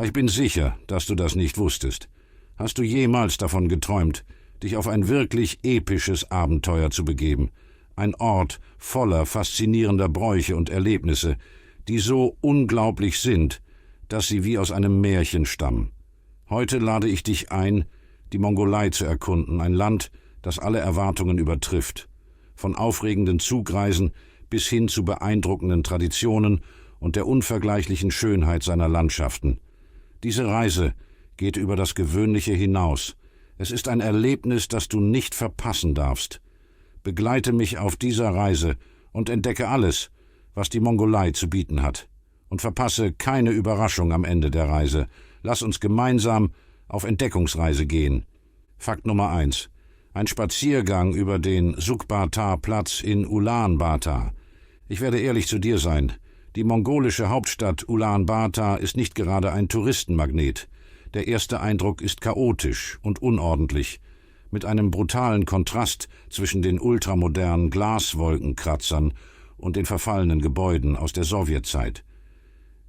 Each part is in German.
Ich bin sicher, dass du das nicht wusstest. Hast du jemals davon geträumt, dich auf ein wirklich episches Abenteuer zu begeben? Ein Ort voller faszinierender Bräuche und Erlebnisse, die so unglaublich sind, dass sie wie aus einem Märchen stammen. Heute lade ich dich ein, die Mongolei zu erkunden, ein Land, das alle Erwartungen übertrifft. Von aufregenden Zugreisen bis hin zu beeindruckenden Traditionen und der unvergleichlichen Schönheit seiner Landschaften. Diese Reise geht über das Gewöhnliche hinaus. Es ist ein Erlebnis, das du nicht verpassen darfst. Begleite mich auf dieser Reise und entdecke alles, was die Mongolei zu bieten hat. Und verpasse keine Überraschung am Ende der Reise. Lass uns gemeinsam auf Entdeckungsreise gehen. Fakt Nummer 1. Ein Spaziergang über den Sukba-Ta-Platz in Ulaanbaatar. Ich werde ehrlich zu dir sein. Die mongolische Hauptstadt Ulaanbaatar ist nicht gerade ein Touristenmagnet. Der erste Eindruck ist chaotisch und unordentlich, mit einem brutalen Kontrast zwischen den ultramodernen Glaswolkenkratzern und den verfallenen Gebäuden aus der Sowjetzeit.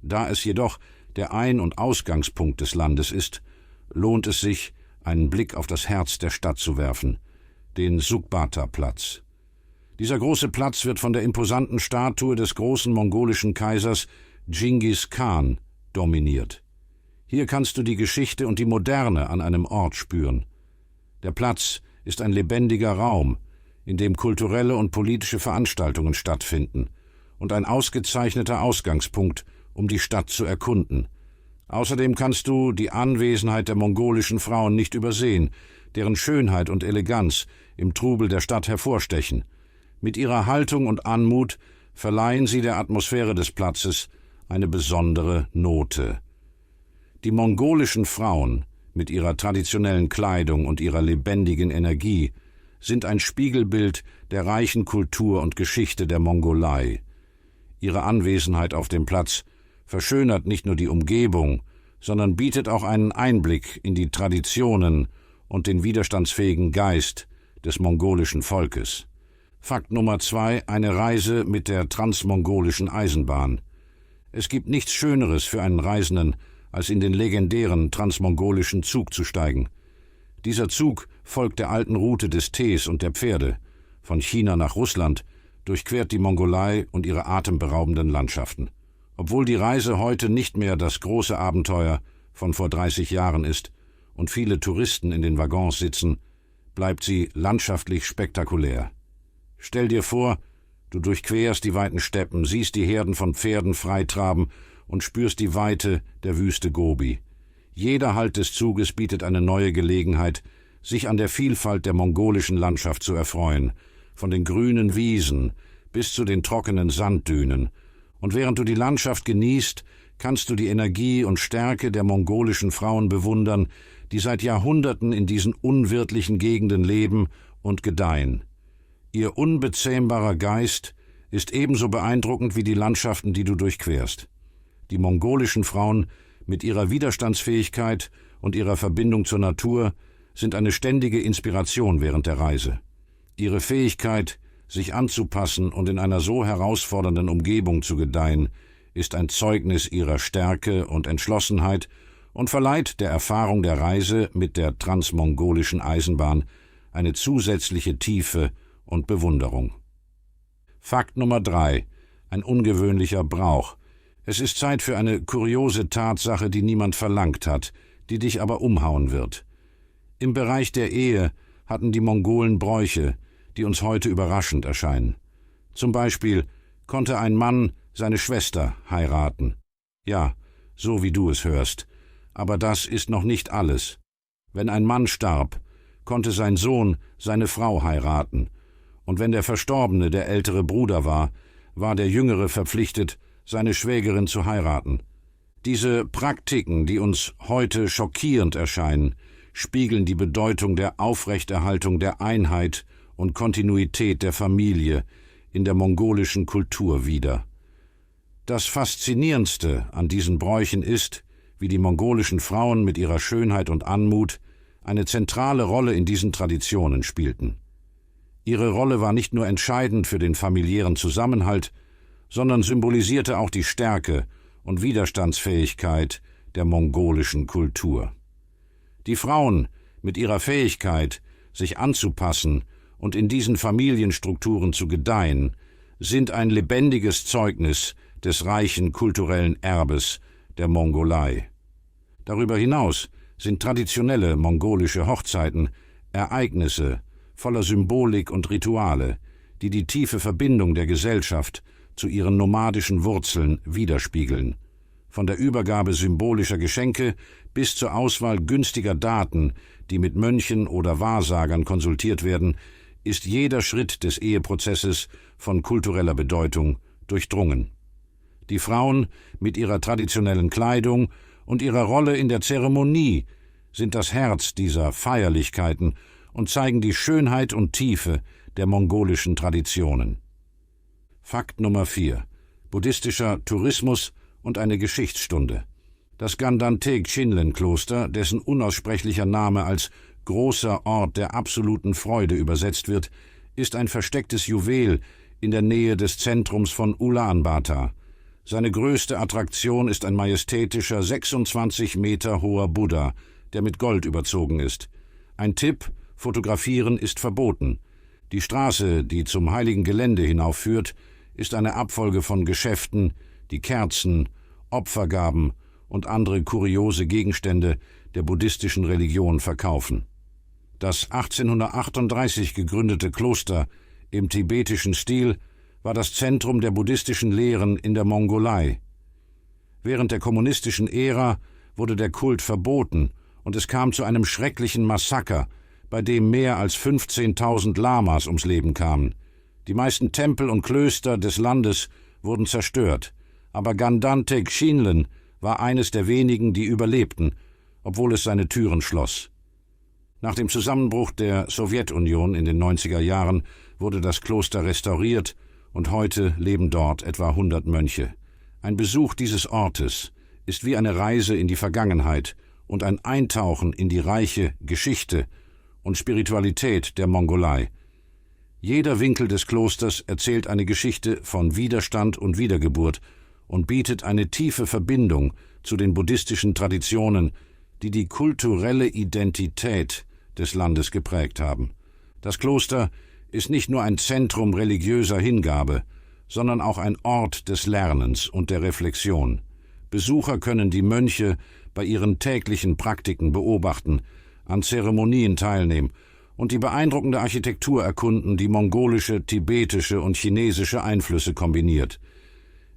Da es jedoch der Ein- und Ausgangspunkt des Landes ist, lohnt es sich, einen Blick auf das Herz der Stadt zu werfen, den Sukba-Ta-Platz. Dieser große Platz wird von der imposanten Statue des großen mongolischen Kaisers Dschingis Khan dominiert. Hier kannst du die Geschichte und die Moderne an einem Ort spüren. Der Platz ist ein lebendiger Raum, in dem kulturelle und politische Veranstaltungen stattfinden und ein ausgezeichneter Ausgangspunkt, um die Stadt zu erkunden. Außerdem kannst du die Anwesenheit der mongolischen Frauen nicht übersehen, deren Schönheit und Eleganz im Trubel der Stadt hervorstechen. Mit ihrer Haltung und Anmut verleihen sie der Atmosphäre des Platzes eine besondere Note. Die mongolischen Frauen mit ihrer traditionellen Kleidung und ihrer lebendigen Energie sind ein Spiegelbild der reichen Kultur und Geschichte der Mongolei. Ihre Anwesenheit auf dem Platz verschönert nicht nur die Umgebung, sondern bietet auch einen Einblick in die Traditionen und den widerstandsfähigen Geist des mongolischen Volkes. Fakt Nummer 2: eine Reise mit der transmongolischen Eisenbahn. Es gibt nichts Schöneres für einen Reisenden, als in den legendären transmongolischen Zug zu steigen. Dieser Zug folgt der alten Route des Tees und der Pferde. Von China nach Russland durchquert die Mongolei und ihre atemberaubenden Landschaften. Obwohl die Reise heute nicht mehr das große Abenteuer von vor 30 Jahren ist und viele Touristen in den Waggons sitzen, bleibt sie landschaftlich spektakulär. Stell dir vor, du durchquerst die weiten Steppen, siehst die Herden von Pferden freitraben und spürst die Weite der Wüste Gobi. Jeder Halt des Zuges bietet eine neue Gelegenheit, sich an der Vielfalt der mongolischen Landschaft zu erfreuen, von den grünen Wiesen bis zu den trockenen Sanddünen. Und während du die Landschaft genießt, kannst du die Energie und Stärke der mongolischen Frauen bewundern, die seit Jahrhunderten in diesen unwirtlichen Gegenden leben und gedeihen. Ihr unbezähmbarer Geist ist ebenso beeindruckend wie die Landschaften, die du durchquerst. Die mongolischen Frauen mit ihrer Widerstandsfähigkeit und ihrer Verbindung zur Natur sind eine ständige Inspiration während der Reise. Ihre Fähigkeit, sich anzupassen und in einer so herausfordernden Umgebung zu gedeihen, ist ein Zeugnis ihrer Stärke und Entschlossenheit und verleiht der Erfahrung der Reise mit der transmongolischen Eisenbahn eine zusätzliche Tiefe und Bewunderung. Fakt Nummer 3: ein ungewöhnlicher Brauch. Es ist Zeit für eine kuriose Tatsache, die niemand verlangt hat, die dich aber umhauen wird. Im Bereich der Ehe hatten die Mongolen Bräuche, die uns heute überraschend erscheinen. Zum Beispiel konnte ein Mann seine Schwester heiraten. Ja, so wie du es hörst. Aber das ist noch nicht alles. Wenn ein Mann starb, konnte sein Sohn seine Frau heiraten. Und wenn der Verstorbene der ältere Bruder war, war der Jüngere verpflichtet, seine Schwägerin zu heiraten. Diese Praktiken, die uns heute schockierend erscheinen, spiegeln die Bedeutung der Aufrechterhaltung der Einheit und Kontinuität der Familie in der mongolischen Kultur wider. Das Faszinierendste an diesen Bräuchen ist, wie die mongolischen Frauen mit ihrer Schönheit und Anmut eine zentrale Rolle in diesen Traditionen spielten. Ihre Rolle war nicht nur entscheidend für den familiären Zusammenhalt, sondern symbolisierte auch die Stärke und Widerstandsfähigkeit der mongolischen Kultur. Die Frauen mit ihrer Fähigkeit, sich anzupassen und in diesen Familienstrukturen zu gedeihen, sind ein lebendiges Zeugnis des reichen kulturellen Erbes der Mongolei. Darüber hinaus sind traditionelle mongolische Hochzeiten Ereignisse voller Symbolik und Rituale, die die tiefe Verbindung der Gesellschaft zu ihren nomadischen Wurzeln widerspiegeln. Von der Übergabe symbolischer Geschenke bis zur Auswahl günstiger Daten, die mit Mönchen oder Wahrsagern konsultiert werden, ist jeder Schritt des Eheprozesses von kultureller Bedeutung durchdrungen. Die Frauen mit ihrer traditionellen Kleidung und ihrer Rolle in der Zeremonie sind das Herz dieser Feierlichkeiten und zeigen die Schönheit und Tiefe der mongolischen Traditionen. Fakt Nummer 4: Buddhistischer Tourismus und eine Geschichtsstunde. Das Gandanteg-Chinlen-Kloster, dessen unaussprechlicher Name als »großer Ort der absoluten Freude« übersetzt wird, ist ein verstecktes Juwel in der Nähe des Zentrums von Ulaanbaatar. Seine größte Attraktion ist ein majestätischer 26 Meter hoher Buddha, der mit Gold überzogen ist. Ein Tipp: Fotografieren ist verboten. Die Straße, die zum heiligen Gelände hinaufführt, ist eine Abfolge von Geschäften, die Kerzen, Opfergaben und andere kuriose Gegenstände der buddhistischen Religion verkaufen. Das 1838 gegründete Kloster im tibetischen Stil war das Zentrum der buddhistischen Lehren in der Mongolei. Während der kommunistischen Ära wurde der Kult verboten und es kam zu einem schrecklichen Massaker, bei dem mehr als 15.000 Lamas ums Leben kamen. Die meisten Tempel und Klöster des Landes wurden zerstört, aber Gandanteg Chinlen war eines der wenigen, die überlebten, obwohl es seine Türen schloss. Nach dem Zusammenbruch der Sowjetunion in den 90er Jahren wurde das Kloster restauriert und heute leben dort etwa 100 Mönche. Ein Besuch dieses Ortes ist wie eine Reise in die Vergangenheit und ein Eintauchen in die reiche Geschichte und Spiritualität der Mongolei. Jeder Winkel des Klosters erzählt eine Geschichte von Widerstand und Wiedergeburt und bietet eine tiefe Verbindung zu den buddhistischen Traditionen, die die kulturelle Identität des Landes geprägt haben. Das Kloster ist nicht nur ein Zentrum religiöser Hingabe, sondern auch ein Ort des Lernens und der Reflexion. Besucher können die Mönche bei ihren täglichen Praktiken beobachten, an Zeremonien teilnehmen und die beeindruckende Architektur erkunden, die mongolische, tibetische und chinesische Einflüsse kombiniert.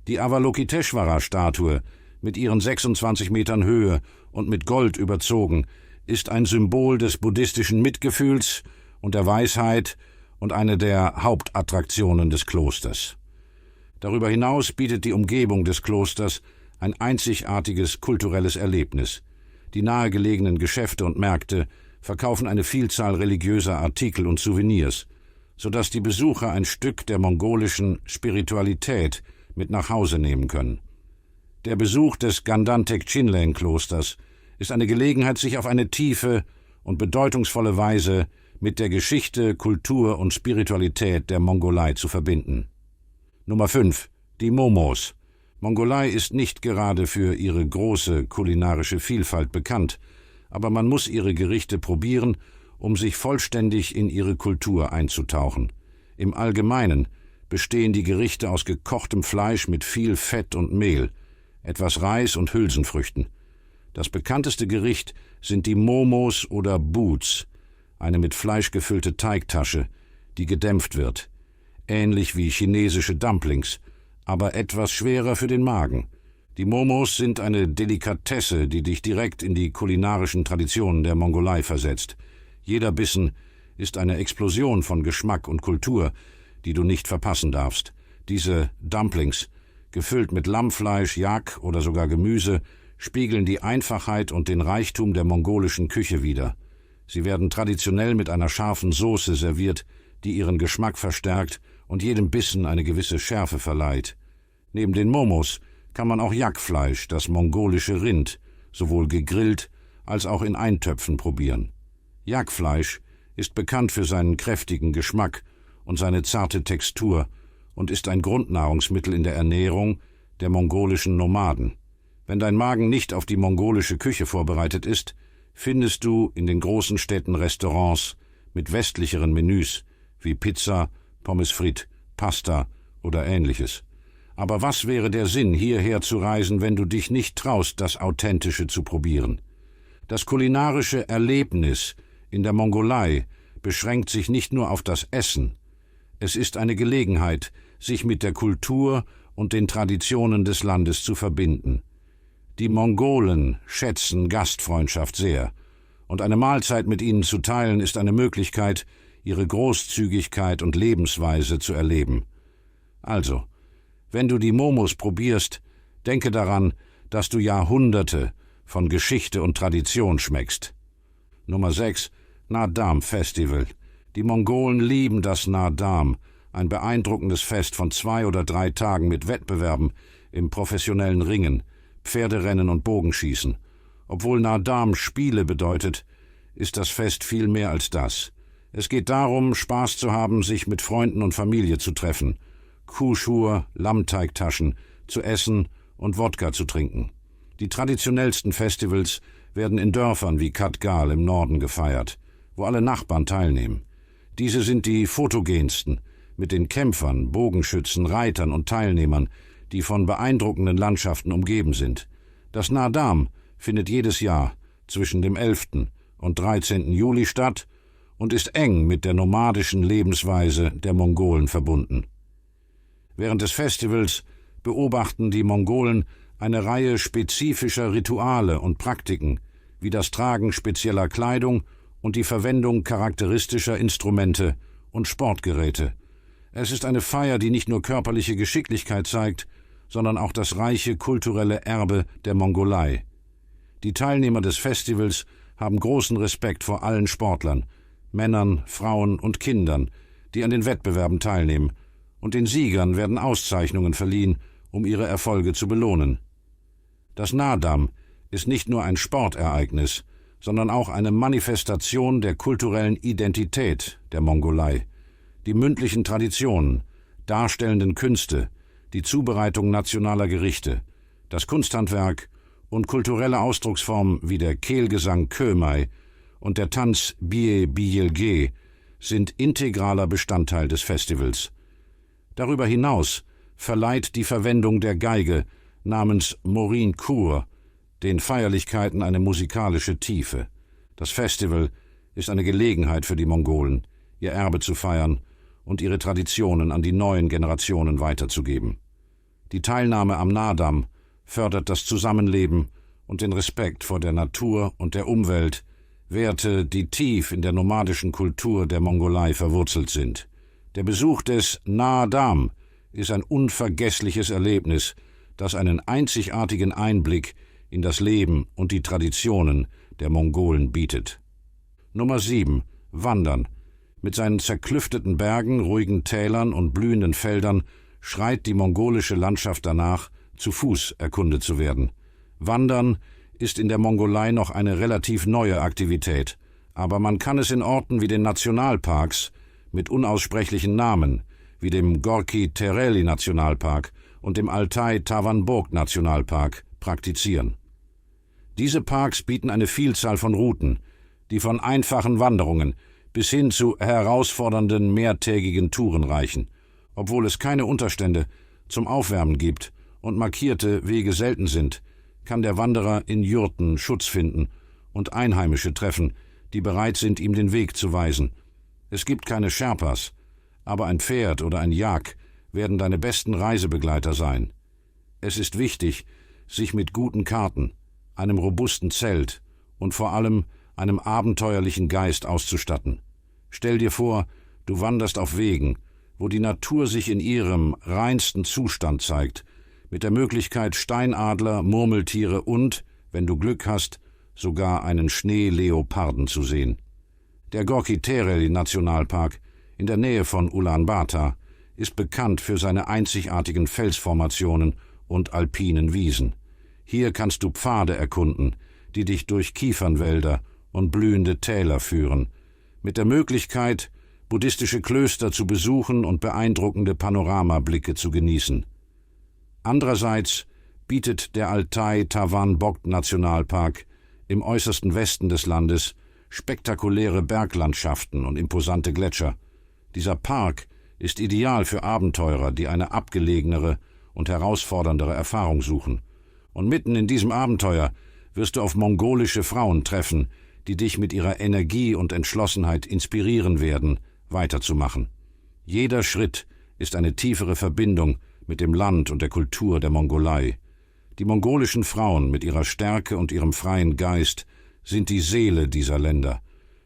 Die Avalokiteshvara-Statue mit ihren 26 Metern Höhe und mit Gold überzogen ist ein Symbol des buddhistischen Mitgefühls und der Weisheit und eine der Hauptattraktionen des Klosters. Darüber hinaus bietet die Umgebung des Klosters ein einzigartiges kulturelles Erlebnis. Die nahegelegenen Geschäfte und Märkte verkaufen eine Vielzahl religiöser Artikel und Souvenirs, sodass die Besucher ein Stück der mongolischen Spiritualität mit nach Hause nehmen können. Der Besuch des Gandanteg-Chinlen-Klosters ist eine Gelegenheit, sich auf eine tiefe und bedeutungsvolle Weise mit der Geschichte, Kultur und Spiritualität der Mongolei zu verbinden. Nummer 5. Die Momos. Mongolei ist nicht gerade für ihre große kulinarische Vielfalt bekannt, aber man muss ihre Gerichte probieren, um sich vollständig in ihre Kultur einzutauchen. Im Allgemeinen bestehen die Gerichte aus gekochtem Fleisch mit viel Fett und Mehl, etwas Reis und Hülsenfrüchten. Das bekannteste Gericht sind die Momos oder Boots, eine mit Fleisch gefüllte Teigtasche, die gedämpft wird, ähnlich wie chinesische Dumplings, aber etwas schwerer für den Magen. Die Momos sind eine Delikatesse, die dich direkt in die kulinarischen Traditionen der Mongolei versetzt. Jeder Bissen ist eine Explosion von Geschmack und Kultur, die du nicht verpassen darfst. Diese Dumplings, gefüllt mit Lammfleisch, Yak oder sogar Gemüse, spiegeln die Einfachheit und den Reichtum der mongolischen Küche wider. Sie werden traditionell mit einer scharfen Soße serviert, die ihren Geschmack verstärkt und jedem Bissen eine gewisse Schärfe verleiht. Neben den Momos kann man auch Yakfleisch, das mongolische Rind, sowohl gegrillt als auch in Eintöpfen probieren. Yakfleisch ist bekannt für seinen kräftigen Geschmack und seine zarte Textur und ist ein Grundnahrungsmittel in der Ernährung der mongolischen Nomaden. Wenn dein Magen nicht auf die mongolische Küche vorbereitet ist, findest du in den großen Städten Restaurants mit westlicheren Menüs wie Pizza, Pommes frites, Pasta oder Ähnliches. Aber was wäre der Sinn, hierher zu reisen, wenn du dich nicht traust, das Authentische zu probieren? Das kulinarische Erlebnis in der Mongolei beschränkt sich nicht nur auf das Essen. Es ist eine Gelegenheit, sich mit der Kultur und den Traditionen des Landes zu verbinden. Die Mongolen schätzen Gastfreundschaft sehr, und eine Mahlzeit mit ihnen zu teilen ist eine Möglichkeit, ihre Großzügigkeit und Lebensweise zu erleben. Also, wenn du die Momos probierst, denke daran, dass du Jahrhunderte von Geschichte und Tradition schmeckst. Nummer 6. Naadam Festival. Die Mongolen lieben das Naadam, ein beeindruckendes Fest von 2 oder 3 Tagen mit Wettbewerben im professionellen Ringen, Pferderennen und Bogenschießen. Obwohl Naadam Spiele bedeutet, ist das Fest viel mehr als das. Es geht darum, Spaß zu haben, sich mit Freunden und Familie zu treffen, Kuhschur, Lammteigtaschen zu essen und Wodka zu trinken. Die traditionellsten Festivals werden in Dörfern wie Katgal im Norden gefeiert, wo alle Nachbarn teilnehmen. Diese sind die fotogensten, mit den Kämpfern, Bogenschützen, Reitern und Teilnehmern, die von beeindruckenden Landschaften umgeben sind. Das Naadam findet jedes Jahr zwischen dem 11. und 13. Juli statt und ist eng mit der nomadischen Lebensweise der Mongolen verbunden. Während des Festivals beobachten die Mongolen eine Reihe spezifischer Rituale und Praktiken, wie das Tragen spezieller Kleidung und die Verwendung charakteristischer Instrumente und Sportgeräte. Es ist eine Feier, die nicht nur körperliche Geschicklichkeit zeigt, sondern auch das reiche kulturelle Erbe der Mongolei. Die Teilnehmer des Festivals haben großen Respekt vor allen Sportlern, Männern, Frauen und Kindern, die an den Wettbewerben teilnehmen, und den Siegern werden Auszeichnungen verliehen, um ihre Erfolge zu belohnen. Das Naadam ist nicht nur ein Sportereignis, sondern auch eine Manifestation der kulturellen Identität der Mongolei. Die mündlichen Traditionen, darstellenden Künste, die Zubereitung nationaler Gerichte, das Kunsthandwerk und kulturelle Ausdrucksformen wie der Kehlgesang Khömai und der Tanz Bie Biyelge sind integraler Bestandteil des Festivals. Darüber hinaus verleiht die Verwendung der Geige namens Morin Khur den Feierlichkeiten eine musikalische Tiefe. Das Festival ist eine Gelegenheit für die Mongolen, ihr Erbe zu feiern und ihre Traditionen an die neuen Generationen weiterzugeben. Die Teilnahme am Naadam fördert das Zusammenleben und den Respekt vor der Natur und der Umwelt, Werte, die tief in der nomadischen Kultur der Mongolei verwurzelt sind. Der Besuch des Naadam ist ein unvergessliches Erlebnis, das einen einzigartigen Einblick in das Leben und die Traditionen der Mongolen bietet. Nummer 7. Wandern. Mit seinen zerklüfteten Bergen, ruhigen Tälern und blühenden Feldern schreit die mongolische Landschaft danach, zu Fuß erkundet zu werden. Wandern ist in der Mongolei noch eine relativ neue Aktivität, aber man kann es in Orten wie den Nationalparks mit unaussprechlichen Namen, wie dem Gorki-Tereli-Nationalpark und dem Altai-Tavanburg-Nationalpark, praktizieren. Diese Parks bieten eine Vielzahl von Routen, die von einfachen Wanderungen bis hin zu herausfordernden mehrtägigen Touren reichen. Obwohl es keine Unterstände zum Aufwärmen gibt und markierte Wege selten sind, kann der Wanderer in Jurten Schutz finden und Einheimische treffen, die bereit sind, ihm den Weg zu weisen. Es gibt keine Sherpas, aber ein Pferd oder ein Jak werden deine besten Reisebegleiter sein. Es ist wichtig, sich mit guten Karten, einem robusten Zelt und vor allem einem abenteuerlichen Geist auszustatten. Stell dir vor, du wanderst auf Wegen, wo die Natur sich in ihrem reinsten Zustand zeigt, mit der Möglichkeit, Steinadler, Murmeltiere und, wenn du Glück hast, sogar einen Schneeleoparden zu sehen. Der Gorki-Tereli-Nationalpark in der Nähe von Ulaanbaatar ist bekannt für seine einzigartigen Felsformationen und alpinen Wiesen. Hier kannst du Pfade erkunden, die dich durch Kiefernwälder und blühende Täler führen, mit der Möglichkeit, buddhistische Klöster zu besuchen und beeindruckende Panoramablicke zu genießen. Andererseits bietet der Altai-Tavan-Bogd-Nationalpark im äußersten Westen des Landes spektakuläre Berglandschaften und imposante Gletscher. Dieser Park ist ideal für Abenteurer, die eine abgelegenere und herausforderndere Erfahrung suchen. Und mitten in diesem Abenteuer wirst du auf mongolische Frauen treffen, die dich mit ihrer Energie und Entschlossenheit inspirieren werden, weiterzumachen. Jeder Schritt ist eine tiefere Verbindung mit dem Land und der Kultur der Mongolei. Die mongolischen Frauen mit ihrer Stärke und ihrem freien Geist sind die Seele dieser Länder.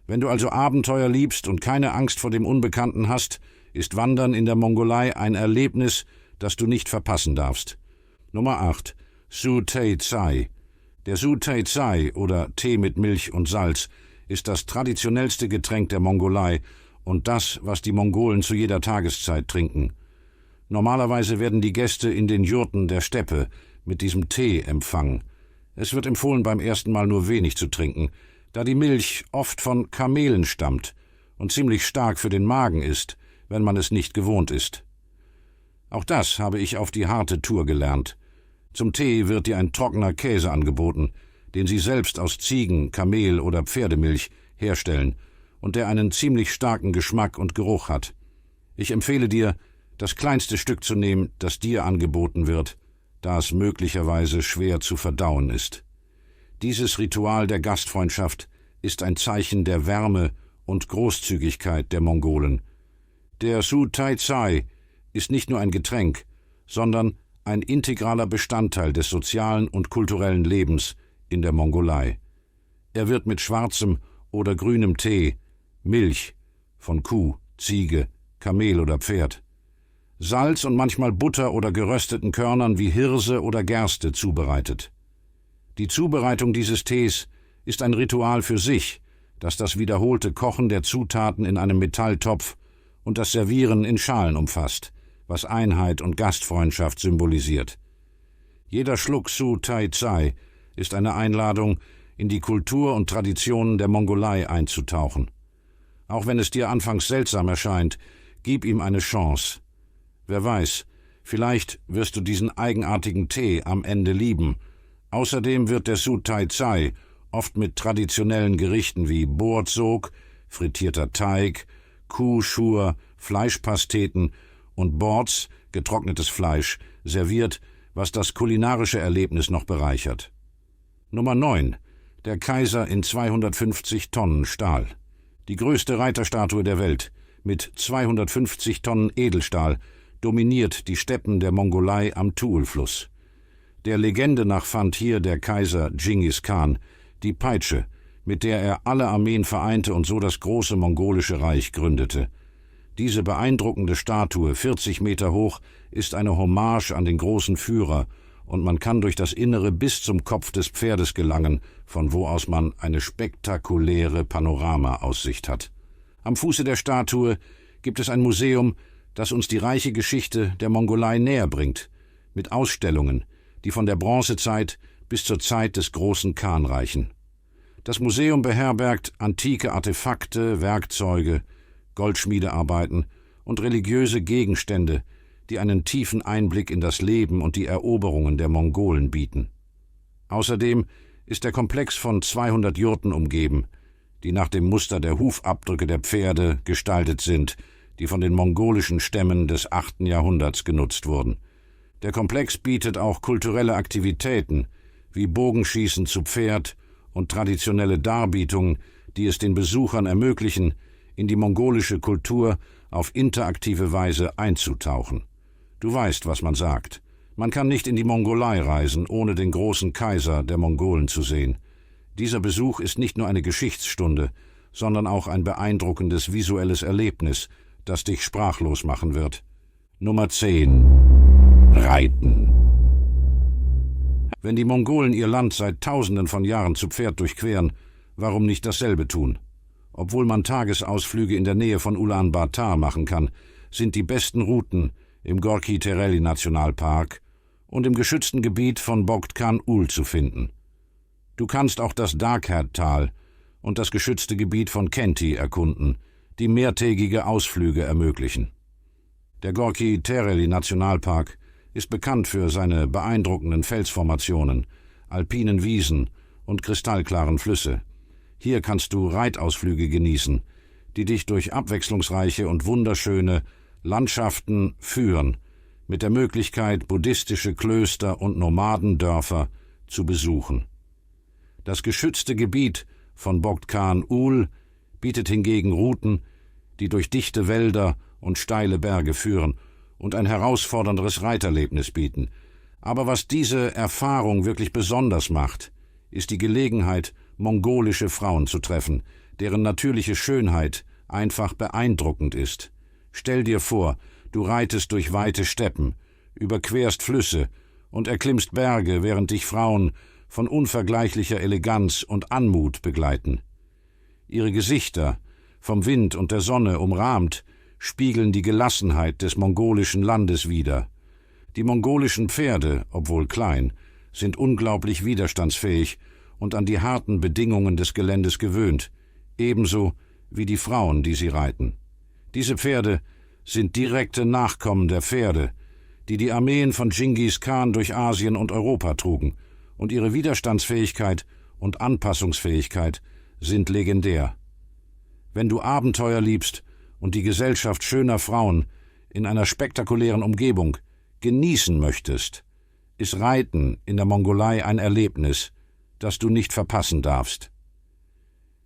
Wenn du also Abenteuer liebst und keine Angst vor dem Unbekannten hast, ist Wandern in der Mongolei ein Erlebnis, das du nicht verpassen darfst. Nummer 8. Su Tei Tsai. Der Su Tei Tsai oder Tee mit Milch und Salz ist das traditionellste Getränk der Mongolei und das, was die Mongolen zu jeder Tageszeit trinken. Normalerweise werden die Gäste in den Jurten der Steppe mit diesem Tee empfangen. Es wird empfohlen, beim ersten Mal nur wenig zu trinken, da die Milch oft von Kamelen stammt und ziemlich stark für den Magen ist, wenn man es nicht gewohnt ist. Auch das habe ich auf die harte Tour gelernt. Zum Tee wird dir ein trockener Käse angeboten, den sie selbst aus Ziegen-, Kamel- oder Pferdemilch herstellen und der einen ziemlich starken Geschmack und Geruch hat. Ich empfehle dir, das kleinste Stück zu nehmen, das dir angeboten wird, da es möglicherweise schwer zu verdauen ist. Dieses Ritual der Gastfreundschaft ist ein Zeichen der Wärme und Großzügigkeit der Mongolen. Der Su Tei Tsai ist nicht nur ein Getränk, sondern ein integraler Bestandteil des sozialen und kulturellen Lebens in der Mongolei. Er wird mit schwarzem oder grünem Tee, Milch von Kuh, Ziege, Kamel oder Pferd, Salz und manchmal Butter oder gerösteten Körnern wie Hirse oder Gerste zubereitet. Die Zubereitung dieses Tees ist ein Ritual für sich, das das wiederholte Kochen der Zutaten in einem Metalltopf und das Servieren in Schalen umfasst, was Einheit und Gastfreundschaft symbolisiert. Jeder Schluck Su Tei Tsai ist eine Einladung, in die Kultur und Traditionen der Mongolei einzutauchen. Auch wenn es dir anfangs seltsam erscheint, gib ihm eine Chance. Wer weiß, vielleicht wirst du diesen eigenartigen Tee am Ende lieben. Außerdem wird der Su Tei Tsai oft mit traditionellen Gerichten wie Borzog, frittierter Teig, Kuhschur, Fleischpasteten und Borz, getrocknetes Fleisch, serviert, was das kulinarische Erlebnis noch bereichert. Nummer 9. Der Kaiser in 250 Tonnen Stahl. Die größte Reiterstatue der Welt, mit 250 Tonnen Edelstahl, dominiert die Steppen der Mongolei am Tuul-Fluss. Der Legende nach fand hier der Kaiser Dschingis Khan die Peitsche, mit der er alle Armeen vereinte und so das große mongolische Reich gründete. Diese beeindruckende Statue, 40 Meter hoch, ist eine Hommage an den großen Führer, und man kann durch das Innere bis zum Kopf des Pferdes gelangen, von wo aus man eine spektakuläre Panoramaaussicht hat. Am Fuße der Statue gibt es ein Museum, das uns die reiche Geschichte der Mongolei näher bringt, mit Ausstellungen, die von der Bronzezeit bis zur Zeit des großen Khan reichen. Das Museum beherbergt antike Artefakte, Werkzeuge, Goldschmiedearbeiten und religiöse Gegenstände, die einen tiefen Einblick in das Leben und die Eroberungen der Mongolen bieten. Außerdem ist der Komplex von 200 Jurten umgeben, die nach dem Muster der Hufabdrücke der Pferde gestaltet sind, die von den mongolischen Stämmen des 8. Jahrhunderts genutzt wurden. Der Komplex bietet auch kulturelle Aktivitäten wie Bogenschießen zu Pferd und traditionelle Darbietungen, die es den Besuchern ermöglichen, in die mongolische Kultur auf interaktive Weise einzutauchen. Du weißt, was man sagt. Man kann nicht in die Mongolei reisen, ohne den großen Kaiser der Mongolen zu sehen. Dieser Besuch ist nicht nur eine Geschichtsstunde, sondern auch ein beeindruckendes visuelles Erlebnis, das dich sprachlos machen wird. Nummer 10. Reiten. Wenn die Mongolen ihr Land seit Tausenden von Jahren zu Pferd durchqueren, warum nicht dasselbe tun? Obwohl man Tagesausflüge in der Nähe von Ulaanbaatar machen kann, sind die besten Routen im Gorki-Tereli-Nationalpark und im geschützten Gebiet von Bogd-Khan-Ul zu finden. Du kannst auch das Darkhat-Tal und das geschützte Gebiet von Khenti erkunden, die mehrtägige Ausflüge ermöglichen. Der Gorki-Tereli-Nationalpark ist bekannt für seine beeindruckenden Felsformationen, alpinen Wiesen und kristallklaren Flüsse. Hier kannst du Reitausflüge genießen, die dich durch abwechslungsreiche und wunderschöne Landschaften führen, mit der Möglichkeit, buddhistische Klöster und Nomadendörfer zu besuchen. Das geschützte Gebiet von Bogd-Khan-Ul bietet hingegen Routen, die durch dichte Wälder und steile Berge führen und ein herausfordernderes Reiterlebnis bieten. Aber was diese Erfahrung wirklich besonders macht, ist die Gelegenheit, mongolische Frauen zu treffen, deren natürliche Schönheit einfach beeindruckend ist. Stell dir vor, du reitest durch weite Steppen, überquerst Flüsse und erklimmst Berge, während dich Frauen von unvergleichlicher Eleganz und Anmut begleiten. Ihre Gesichter, vom Wind und der Sonne umrahmt, spiegeln die Gelassenheit des mongolischen Landes wider. Die mongolischen Pferde, obwohl klein, sind unglaublich widerstandsfähig und an die harten Bedingungen des Geländes gewöhnt, ebenso wie die Frauen, die sie reiten. Diese Pferde sind direkte Nachkommen der Pferde, die die Armeen von Dschingis Khan durch Asien und Europa trugen, und ihre Widerstandsfähigkeit und Anpassungsfähigkeit sind legendär. Wenn du Abenteuer liebst und die Gesellschaft schöner Frauen in einer spektakulären Umgebung genießen möchtest, ist Reiten in der Mongolei ein Erlebnis, das du nicht verpassen darfst.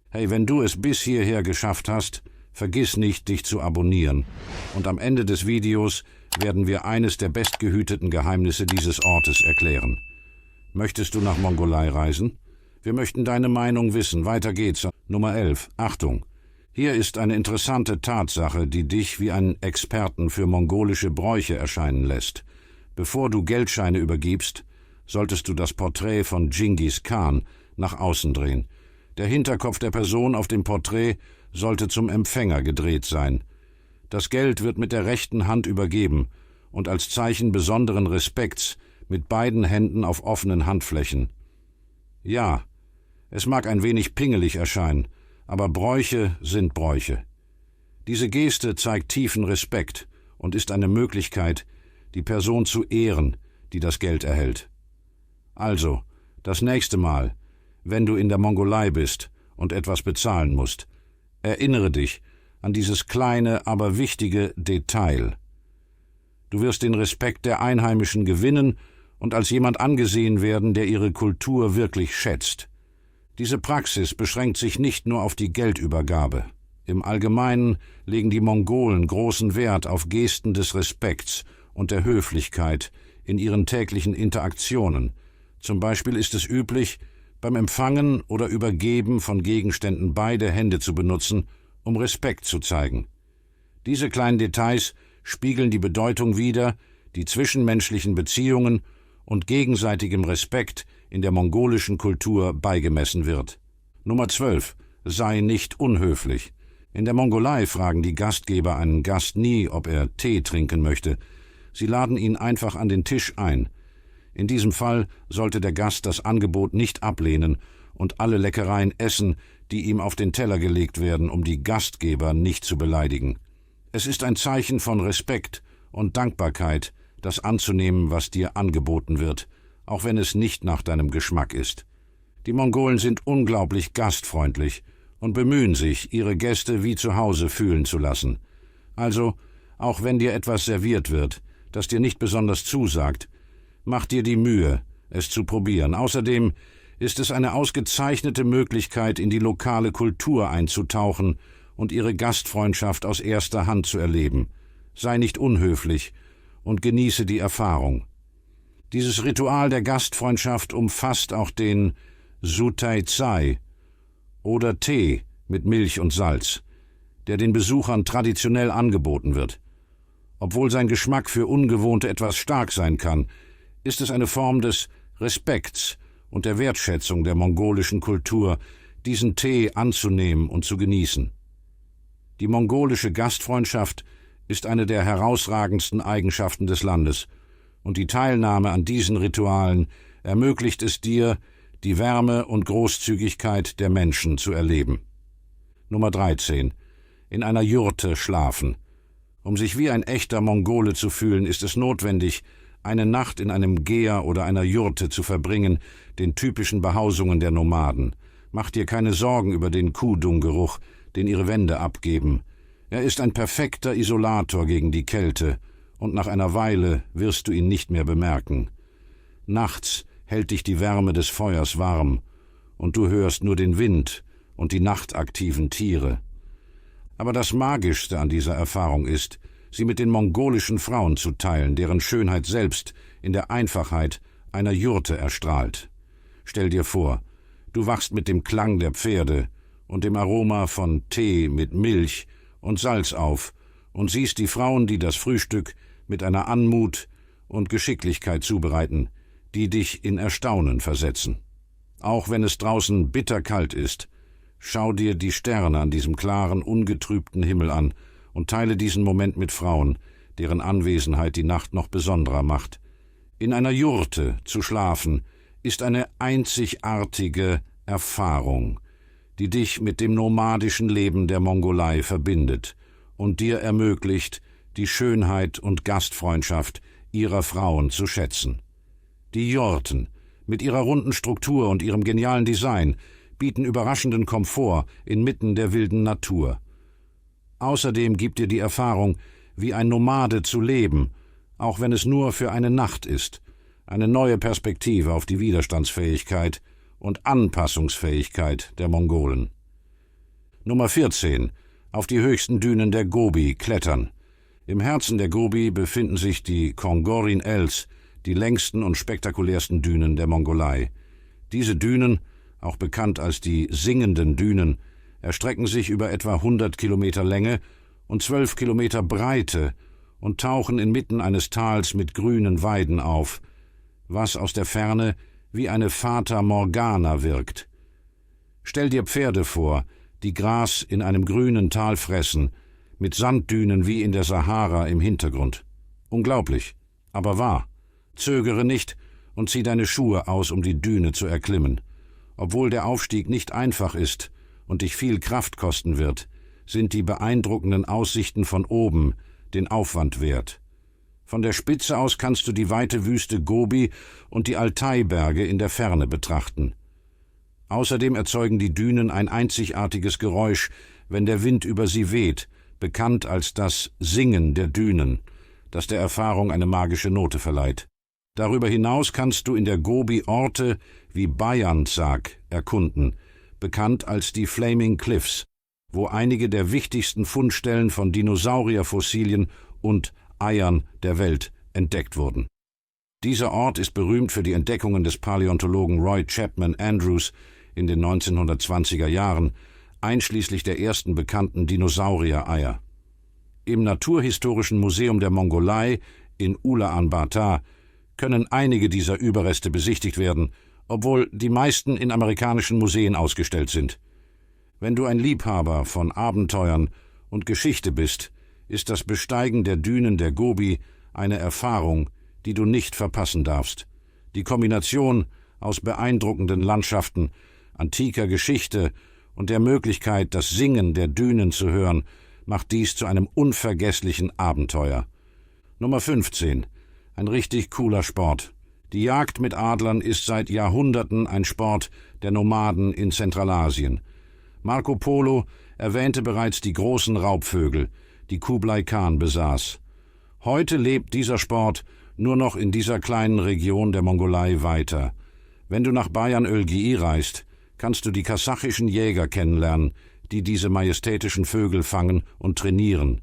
Hey, wenn du es bis hierher geschafft hast, vergiss nicht, dich zu abonnieren. Und am Ende des Videos werden wir eines der bestgehüteten Geheimnisse dieses Ortes erklären. Möchtest du nach Mongolei reisen? Wir möchten deine Meinung wissen. Weiter geht's. Nummer 11. Achtung! Hier ist eine interessante Tatsache, die dich wie einen Experten für mongolische Bräuche erscheinen lässt. Bevor du Geldscheine übergibst, solltest du das Porträt von Dschingis Khan nach außen drehen. Der Hinterkopf der Person auf dem Porträt sollte zum Empfänger gedreht sein. Das Geld wird mit der rechten Hand übergeben und als Zeichen besonderen Respekts mit beiden Händen auf offenen Handflächen. Ja, es mag ein wenig pingelig erscheinen, aber Bräuche sind Bräuche. Diese Geste zeigt tiefen Respekt und ist eine Möglichkeit, die Person zu ehren, die das Geld erhält. Also, das nächste Mal, wenn du in der Mongolei bist und etwas bezahlen musst, erinnere dich an dieses kleine, aber wichtige Detail. Du wirst den Respekt der Einheimischen gewinnen und als jemand angesehen werden, der ihre Kultur wirklich schätzt. Diese Praxis beschränkt sich nicht nur auf die Geldübergabe. Im Allgemeinen legen die Mongolen großen Wert auf Gesten des Respekts und der Höflichkeit in ihren täglichen Interaktionen. Zum Beispiel ist es üblich, beim Empfangen oder Übergeben von Gegenständen beide Hände zu benutzen, um Respekt zu zeigen. Diese kleinen Details spiegeln die Bedeutung wider, die zwischenmenschlichen Beziehungen und gegenseitigem Respekt in der mongolischen Kultur beigemessen wird. Nummer 12. Sei nicht unhöflich. In der Mongolei fragen die Gastgeber einen Gast nie, ob er Tee trinken möchte. Sie laden ihn einfach an den Tisch ein. In diesem Fall sollte der Gast das Angebot nicht ablehnen und alle Leckereien essen, die ihm auf den Teller gelegt werden, um die Gastgeber nicht zu beleidigen. Es ist ein Zeichen von Respekt und Dankbarkeit, das anzunehmen, was dir angeboten wird, auch wenn es nicht nach deinem Geschmack ist. Die Mongolen sind unglaublich gastfreundlich und bemühen sich, ihre Gäste wie zu Hause fühlen zu lassen. Also, auch wenn dir etwas serviert wird, das dir nicht besonders zusagt, mach dir die Mühe, es zu probieren. Außerdem ist es eine ausgezeichnete Möglichkeit, in die lokale Kultur einzutauchen und ihre Gastfreundschaft aus erster Hand zu erleben. Sei nicht unhöflich und genieße die Erfahrung. Dieses Ritual der Gastfreundschaft umfasst auch den Sutai-Zai oder Tee mit Milch und Salz, der den Besuchern traditionell angeboten wird. Obwohl sein Geschmack für Ungewohnte etwas stark sein kann, ist es eine Form des Respekts und der Wertschätzung der mongolischen Kultur, diesen Tee anzunehmen und zu genießen. Die mongolische Gastfreundschaft ist eine der herausragendsten Eigenschaften des Landes, und die Teilnahme an diesen Ritualen ermöglicht es dir, die Wärme und Großzügigkeit der Menschen zu erleben. Nummer 13. In einer Jurte schlafen. Um sich wie ein echter Mongole zu fühlen, ist es notwendig, eine Nacht in einem Gea oder einer Jurte zu verbringen, den typischen Behausungen der Nomaden. Mach dir keine Sorgen über den Kuhdunggeruch, den ihre Wände abgeben. Er ist ein perfekter Isolator gegen die Kälte, und nach einer Weile wirst du ihn nicht mehr bemerken. Nachts hält dich die Wärme des Feuers warm, und du hörst nur den Wind und die nachtaktiven Tiere. Aber das Magischste an dieser Erfahrung ist, sie mit den mongolischen Frauen zu teilen, deren Schönheit selbst in der Einfachheit einer Jurte erstrahlt. Stell dir vor, du wachst mit dem Klang der Pferde und dem Aroma von Tee mit Milch und Salz auf und siehst die Frauen, die das Frühstück mit einer Anmut und Geschicklichkeit zubereiten, die dich in Erstaunen versetzen. Auch wenn es draußen bitterkalt ist, schau dir die Sterne an diesem klaren, ungetrübten Himmel an und teile diesen Moment mit Frauen, deren Anwesenheit die Nacht noch besonderer macht. In einer Jurte zu schlafen ist eine einzigartige Erfahrung, die dich mit dem nomadischen Leben der Mongolei verbindet und dir ermöglicht, die Schönheit und Gastfreundschaft ihrer Frauen zu schätzen. Die Jurten, mit ihrer runden Struktur und ihrem genialen Design, bieten überraschenden Komfort inmitten der wilden Natur. Außerdem gibt dir die Erfahrung, wie ein Nomade zu leben, auch wenn es nur für eine Nacht ist, eine neue Perspektive auf die Widerstandsfähigkeit und Anpassungsfähigkeit der Mongolen. Nummer 14. Auf die höchsten Dünen der Gobi klettern. Im Herzen der Gobi befinden sich die Kongorin Els, die längsten und spektakulärsten Dünen der Mongolei. Diese Dünen, auch bekannt als die singenden Dünen, erstrecken sich über etwa 100 Kilometer Länge und 12 Kilometer Breite und tauchen inmitten eines Tals mit grünen Weiden auf, was aus der Ferne wie eine Fata Morgana wirkt. Stell dir Pferde vor, die Gras in einem grünen Tal fressen, mit Sanddünen wie in der Sahara im Hintergrund. Unglaublich, aber wahr. Zögere nicht und zieh deine Schuhe aus, um die Düne zu erklimmen. Obwohl der Aufstieg nicht einfach ist und dich viel Kraft kosten wird, sind die beeindruckenden Aussichten von oben den Aufwand wert. Von der Spitze aus kannst du die weite Wüste Gobi und die Altai-Berge in der Ferne betrachten. Außerdem erzeugen die Dünen ein einzigartiges Geräusch, wenn der Wind über sie weht, bekannt als das Singen der Dünen, das der Erfahrung eine magische Note verleiht. Darüber hinaus kannst du in der Gobi Orte wie Bayanzak erkunden, bekannt als die Flaming Cliffs, wo einige der wichtigsten Fundstellen von Dinosaurierfossilien und Eiern der Welt entdeckt wurden. Dieser Ort ist berühmt für die Entdeckungen des Paläontologen Roy Chapman Andrews in den 1920er Jahren, einschließlich der ersten bekannten Dinosaurier-Eier. Im Naturhistorischen Museum der Mongolei in Ulaanbaatar können einige dieser Überreste besichtigt werden, obwohl die meisten in amerikanischen Museen ausgestellt sind. Wenn du ein Liebhaber von Abenteuern und Geschichte bist, ist das Besteigen der Dünen der Gobi eine Erfahrung, die du nicht verpassen darfst. Die Kombination aus beeindruckenden Landschaften, antiker Geschichte und der Möglichkeit, das Singen der Dünen zu hören, macht dies zu einem unvergesslichen Abenteuer. Nummer 15. Ein richtig cooler Sport. Die Jagd mit Adlern ist seit Jahrhunderten ein Sport der Nomaden in Zentralasien. Marco Polo erwähnte bereits die großen Raubvögel, die Kublai Khan besaß. Heute lebt dieser Sport nur noch in dieser kleinen Region der Mongolei weiter. Wenn du nach Bayan-Ölgii reist, kannst du die kasachischen Jäger kennenlernen, die diese majestätischen Vögel fangen und trainieren.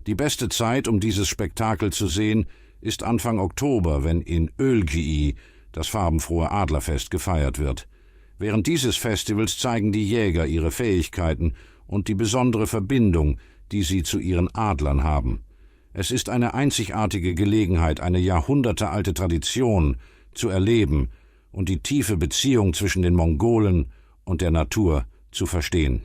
Die beste Zeit, um dieses Spektakel zu sehen, ist Anfang Oktober, wenn in Ölgii das farbenfrohe Adlerfest gefeiert wird. Während dieses Festivals zeigen die Jäger ihre Fähigkeiten und die besondere Verbindung, die sie zu ihren Adlern haben. Es ist eine einzigartige Gelegenheit, eine jahrhundertealte Tradition zu erleben und die tiefe Beziehung zwischen den Mongolen und der Natur zu verstehen.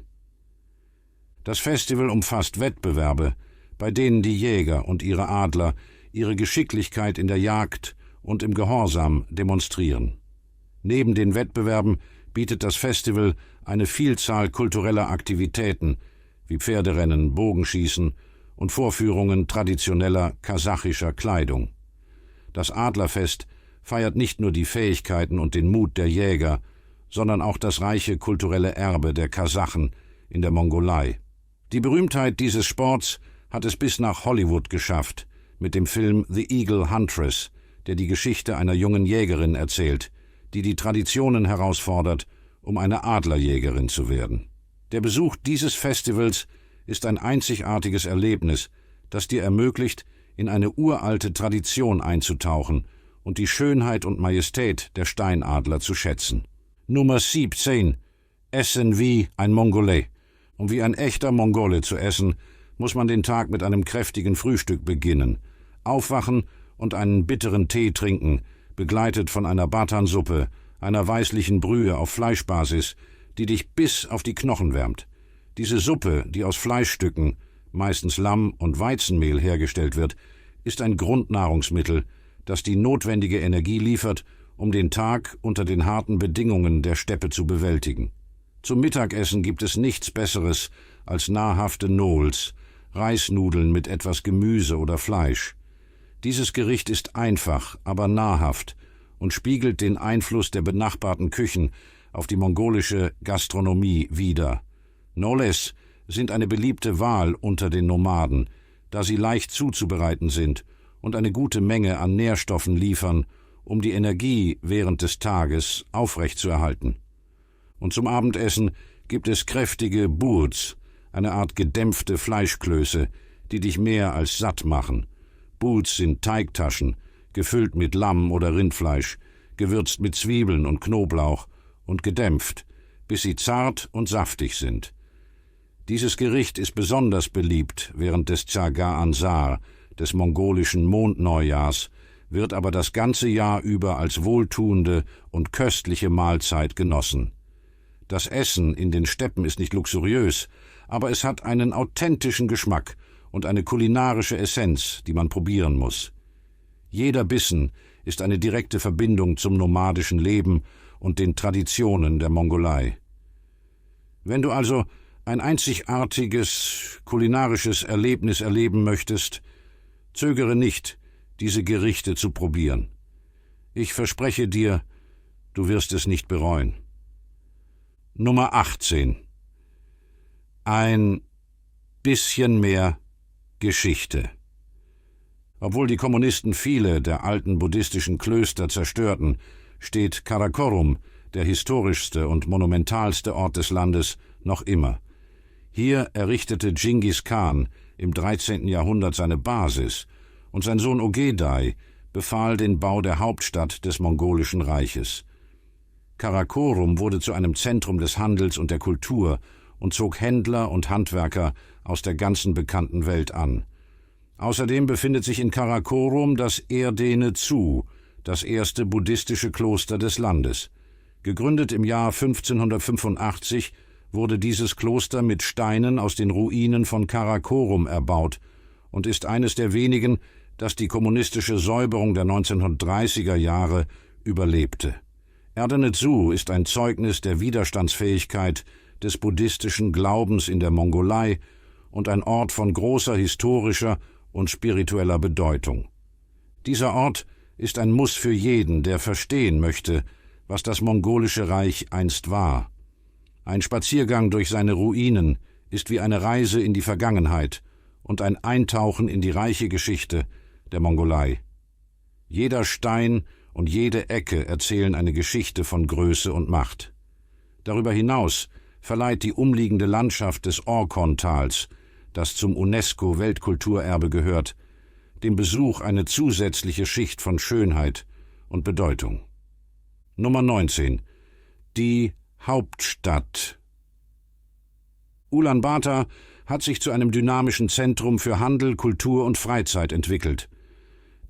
Das Festival umfasst Wettbewerbe, bei denen die Jäger und ihre Adler ihre Geschicklichkeit in der Jagd und im Gehorsam demonstrieren. Neben den Wettbewerben bietet das Festival eine Vielzahl kultureller Aktivitäten wie Pferderennen, Bogenschießen und Vorführungen traditioneller kasachischer Kleidung. Das Adlerfest feiert nicht nur die Fähigkeiten und den Mut der Jäger, sondern auch das reiche kulturelle Erbe der Kasachen in der Mongolei. Die Berühmtheit dieses Sports hat es bis nach Hollywood geschafft, mit dem Film The Eagle Huntress, der die Geschichte einer jungen Jägerin erzählt, die die Traditionen herausfordert, um eine Adlerjägerin zu werden. Der Besuch dieses Festivals ist ein einzigartiges Erlebnis, das dir ermöglicht, in eine uralte Tradition einzutauchen und die Schönheit und Majestät der Steinadler zu schätzen. Nummer 17. Essen wie ein Mongolei. Um wie ein echter Mongole zu essen, muss man den Tag mit einem kräftigen Frühstück beginnen, aufwachen und einen bitteren Tee trinken, begleitet von einer Bartansuppe, einer weißlichen Brühe auf Fleischbasis, die dich bis auf die Knochen wärmt. Diese Suppe, die aus Fleischstücken, meistens Lamm und Weizenmehl hergestellt wird, ist ein Grundnahrungsmittel, das die notwendige Energie liefert, um den Tag unter den harten Bedingungen der Steppe zu bewältigen. Zum Mittagessen gibt es nichts Besseres als nahrhafte Nols, Reisnudeln mit etwas Gemüse oder Fleisch. Dieses Gericht ist einfach, aber nahrhaft und spiegelt den Einfluss der benachbarten Küchen auf die mongolische Gastronomie wider. Noles sind eine beliebte Wahl unter den Nomaden, da sie leicht zuzubereiten sind und eine gute Menge an Nährstoffen liefern, um die Energie während des Tages aufrechtzuerhalten. Und zum Abendessen gibt es kräftige Burz, eine Art gedämpfte Fleischklöße, die dich mehr als satt machen. Burz sind Teigtaschen, gefüllt mit Lamm oder Rindfleisch, gewürzt mit Zwiebeln und Knoblauch und gedämpft, bis sie zart und saftig sind. Dieses Gericht ist besonders beliebt während des Chaga Ansar, des mongolischen Mondneujahrs, wird aber das ganze Jahr über als wohltuende und köstliche Mahlzeit genossen. Das Essen in den Steppen ist nicht luxuriös, aber es hat einen authentischen Geschmack und eine kulinarische Essenz, die man probieren muss. Jeder Bissen ist eine direkte Verbindung zum nomadischen Leben und den Traditionen der Mongolei. Wenn du also ein einzigartiges kulinarisches Erlebnis erleben möchtest, zögere nicht, diese Gerichte zu probieren. Ich verspreche dir, du wirst es nicht bereuen. Nummer 18. Ein bisschen mehr Geschichte. Obwohl die Kommunisten viele der alten buddhistischen Klöster zerstörten, steht Karakorum, der historischste und monumentalste Ort des Landes, noch immer. Hier errichtete Dschingis Khan im 13. Jahrhundert seine Basis und sein Sohn Ogedai befahl den Bau der Hauptstadt des mongolischen Reiches. Karakorum wurde zu einem Zentrum des Handels und der Kultur und zog Händler und Handwerker aus der ganzen bekannten Welt an. Außerdem befindet sich in Karakorum das Erdene Tsu, das erste buddhistische Kloster des Landes. Gegründet im Jahr 1585 wurde dieses Kloster mit Steinen aus den Ruinen von Karakorum erbaut und ist eines der wenigen, das die kommunistische Säuberung der 1930er Jahre überlebte. Erdene Tsu ist ein Zeugnis der Widerstandsfähigkeit des buddhistischen Glaubens in der Mongolei und ein Ort von großer historischer und spiritueller Bedeutung. Dieser Ort ist ein Muss für jeden, der verstehen möchte, was das mongolische Reich einst war. Ein Spaziergang durch seine Ruinen ist wie eine Reise in die Vergangenheit und ein Eintauchen in die reiche Geschichte der Mongolei. Jeder Stein und jede Ecke erzählen eine Geschichte von Größe und Macht. Darüber hinaus verleiht die umliegende Landschaft des Orkhon-Tals, das zum UNESCO-Weltkulturerbe gehört, dem Besuch eine zusätzliche Schicht von Schönheit und Bedeutung. Nummer 19. Die Hauptstadt. Ulaanbaatar hat sich zu einem dynamischen Zentrum für Handel, Kultur und Freizeit entwickelt.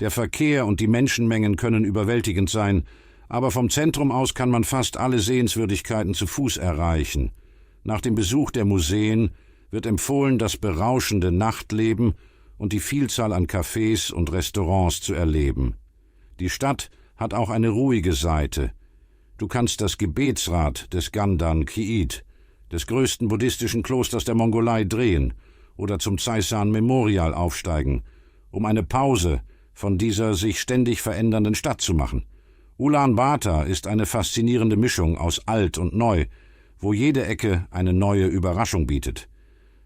Der Verkehr und die Menschenmengen können überwältigend sein, aber vom Zentrum aus kann man fast alle Sehenswürdigkeiten zu Fuß erreichen. Nach dem Besuch der Museen wird empfohlen, das berauschende Nachtleben und die Vielzahl an Cafés und Restaurants zu erleben. Die Stadt hat auch eine ruhige Seite. Du kannst das Gebetsrad des Gandan Kiid, des größten buddhistischen Klosters der Mongolei, drehen oder zum Tsaishan Memorial aufsteigen, um eine Pause von dieser sich ständig verändernden Stadt zu machen. Ulaanbaatar ist eine faszinierende Mischung aus alt und neu, wo jede Ecke eine neue Überraschung bietet.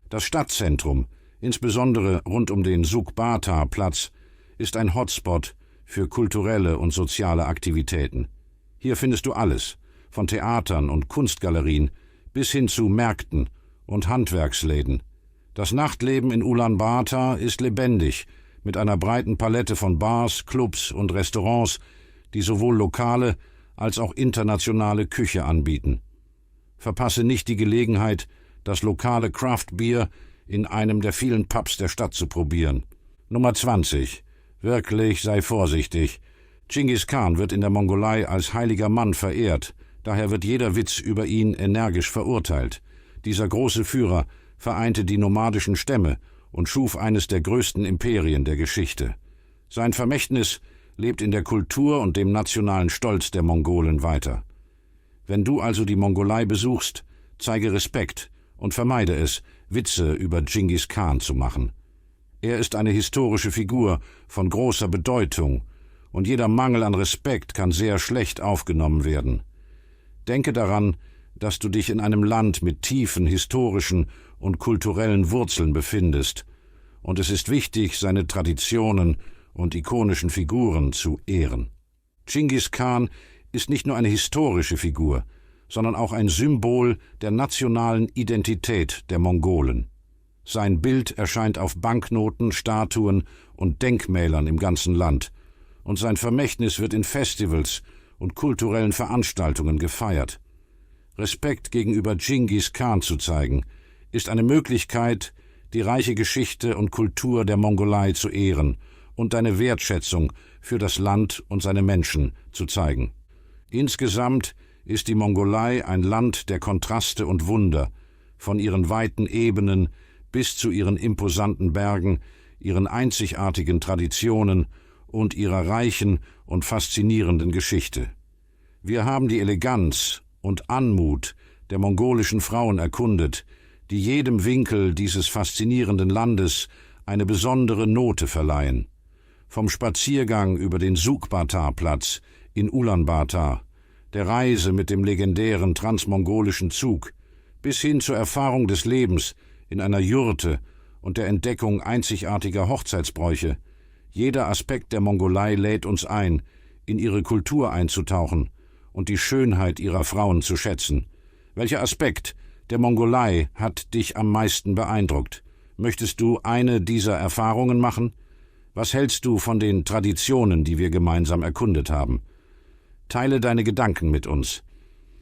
Das Stadtzentrum, insbesondere rund um den Suq-Batar-Platz, ist ein Hotspot für kulturelle und soziale Aktivitäten. Hier findest du alles, von Theatern und Kunstgalerien bis hin zu Märkten und Handwerksläden. Das Nachtleben in Ulaanbaatar ist lebendig, mit einer breiten Palette von Bars, Clubs und Restaurants, die sowohl lokale als auch internationale Küche anbieten. Verpasse nicht die Gelegenheit, das lokale Craft-Bier in einem der vielen Pubs der Stadt zu probieren. Nummer 20. Wirklich sei vorsichtig. Dschingis Khan wird in der Mongolei als heiliger Mann verehrt, daher wird jeder Witz über ihn energisch verurteilt. Dieser große Führer vereinte die nomadischen Stämme und schuf eines der größten Imperien der Geschichte. Sein Vermächtnis lebt in der Kultur und dem nationalen Stolz der Mongolen weiter. Wenn du also die Mongolei besuchst, zeige Respekt und vermeide es, Witze über Dschingis Khan zu machen. Er ist eine historische Figur von großer Bedeutung, und jeder Mangel an Respekt kann sehr schlecht aufgenommen werden. Denke daran, dass du dich in einem Land mit tiefen historischen und kulturellen Wurzeln befindest, und es ist wichtig, seine Traditionen und ikonischen Figuren zu ehren. Dschingis Khan ist nicht nur eine historische Figur, sondern auch ein Symbol der nationalen Identität der Mongolen. Sein Bild erscheint auf Banknoten, Statuen und Denkmälern im ganzen Land, und sein Vermächtnis wird in Festivals und kulturellen Veranstaltungen gefeiert. Respekt gegenüber Dschingis Khan zu zeigen, ist eine Möglichkeit, die reiche Geschichte und Kultur der Mongolei zu ehren und deine Wertschätzung für das Land und seine Menschen zu zeigen. Insgesamt ist die Mongolei ein Land der Kontraste und Wunder, von ihren weiten Ebenen bis zu ihren imposanten Bergen, ihren einzigartigen Traditionen und ihrer reichen und faszinierenden Geschichte. Wir haben die Eleganz und Anmut der mongolischen Frauen erkundet, die jedem Winkel dieses faszinierenden Landes eine besondere Note verleihen. Vom Spaziergang über den Suq-Batar-Platz in Ulaanbaatar, der Reise mit dem legendären transmongolischen Zug, bis hin zur Erfahrung des Lebens in einer Jurte und der Entdeckung einzigartiger Hochzeitsbräuche. Jeder Aspekt der Mongolei lädt uns ein, in ihre Kultur einzutauchen und die Schönheit ihrer Frauen zu schätzen. Welcher Aspekt der Mongolei hat dich am meisten beeindruckt? Möchtest du eine dieser Erfahrungen machen? Was hältst du von den Traditionen, die wir gemeinsam erkundet haben? Teile deine Gedanken mit uns.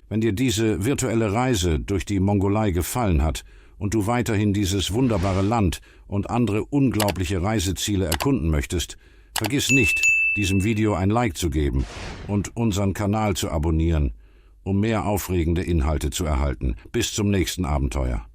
Wenn dir diese virtuelle Reise durch die Mongolei gefallen hat und du weiterhin dieses wunderbare Land und andere unglaubliche Reiseziele erkunden möchtest, vergiss nicht, diesem Video ein Like zu geben und unseren Kanal zu abonnieren, um mehr aufregende Inhalte zu erhalten. Bis zum nächsten Abenteuer.